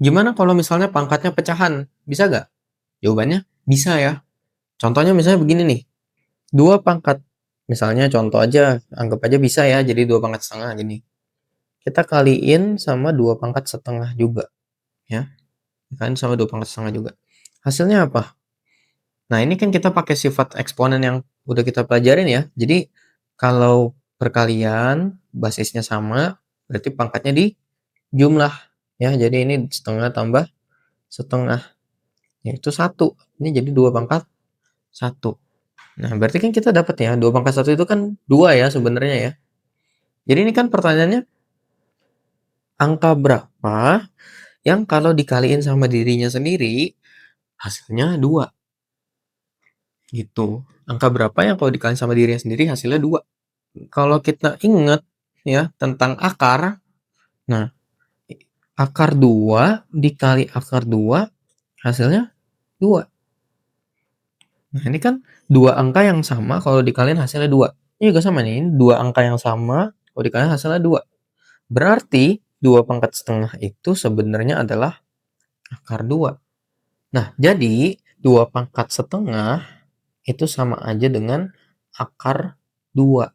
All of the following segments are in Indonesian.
Gimana kalau misalnya pangkatnya pecahan? Bisa nggak? Jawabannya bisa ya. Contohnya misalnya begini nih. 2 pangkat. Misalnya contoh aja, anggap aja bisa ya, jadi 2 pangkat setengah gini. Kita kaliin sama 2 pangkat setengah juga. Ya, kaliin sama 2 pangkat setengah juga. Hasilnya apa? Nah, ini kan kita pakai sifat eksponen yang udah kita pelajarin ya. Jadi, kalau perkalian basisnya sama, berarti pangkatnya dijumlah. Ya, jadi ini setengah tambah setengah, yaitu 1. Ini jadi 2 pangkat 1. Nah, berarti kan kita dapat ya, 2 pangkat 1 itu kan 2 ya sebenarnya ya. Jadi ini kan pertanyaannya, angka berapa yang kalau dikaliin sama dirinya sendiri, hasilnya 2 gitu. Angka berapa yang kalau dikaliin sama dirinya sendiri hasilnya 2. Kalau kita ingat ya tentang akar, nah akar 2 dikali akar 2 hasilnya 2. Nah, ini kan 2 angka yang sama kalau dikaliin hasilnya 2. Ini juga sama nih, ini 2 angka yang sama kalau dikaliin hasilnya 2. Berarti 2 pangkat setengah itu sebenarnya adalah akar 2. Nah, jadi 2 pangkat setengah itu sama aja dengan akar 2.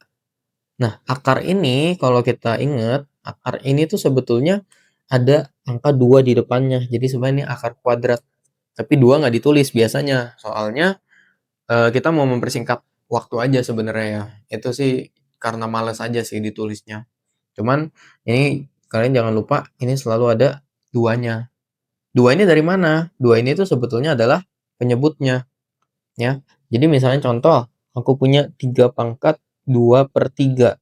Nah, akar ini kalau kita ingat, akar ini tuh sebetulnya ada angka 2 di depannya. Jadi sebenarnya ini akar kuadrat. Tapi 2 nggak ditulis biasanya. Soalnya kita mau mempersingkat waktu aja sebenarnya ya. Itu sih karena males aja sih ditulisnya. Cuman ini kalian jangan lupa ini selalu ada 2-nya. 2 ini dari mana? 2 ini tuh sebetulnya adalah penyebutnya ya. Jadi misalnya contoh, aku punya 3 pangkat 2/3.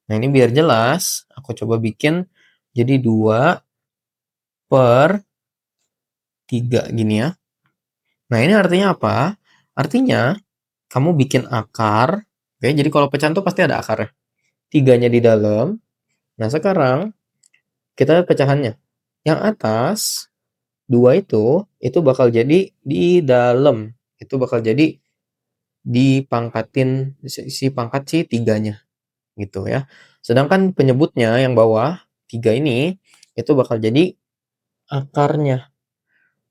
Nah, ini biar jelas, aku coba bikin jadi 2/3 gini ya. Nah, ini artinya apa? Artinya, kamu bikin akar, oke, jadi kalau pecahan tuh pasti ada akarnya. 3-nya di dalam. Nah, sekarang kita lihat pecahannya. Yang atas, 2 itu bakal jadi di dalam. Itu bakal jadi dipangkatin si pangkat si 3-nya. Gitu ya. Sedangkan penyebutnya yang bawah, 3 ini, itu bakal jadi akarnya.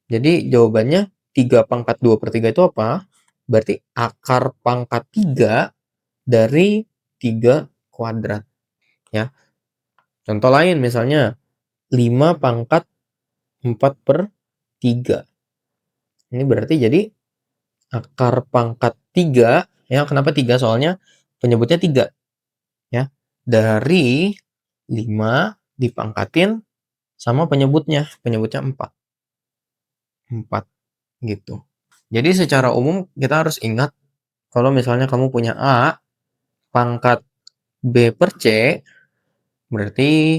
Jadi jawabannya 3/2/3 itu apa? Berarti akar pangkat 3 dari 3 kuadrat. Ya. Contoh lain misalnya 5/4/3. Ini berarti jadi akar pangkat 3, ya kenapa 3? Soalnya penyebutnya 3. Ya. Dari 5 dipangkatin sama penyebutnya. Penyebutnya 4. 4 gitu. Jadi secara umum kita harus ingat kalau misalnya kamu punya A pangkat B per C, berarti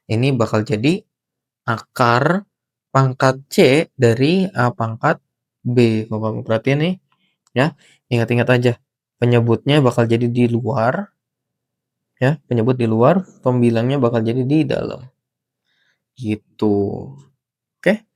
ini bakal jadi akar pangkat C dari A pangkat B. Kalau kamu perhatiin nih, ya, ingat-ingat aja. Penyebutnya bakal jadi di luar, ya, penyebut di luar, pembilangnya bakal jadi di dalam. Gitu. Oke?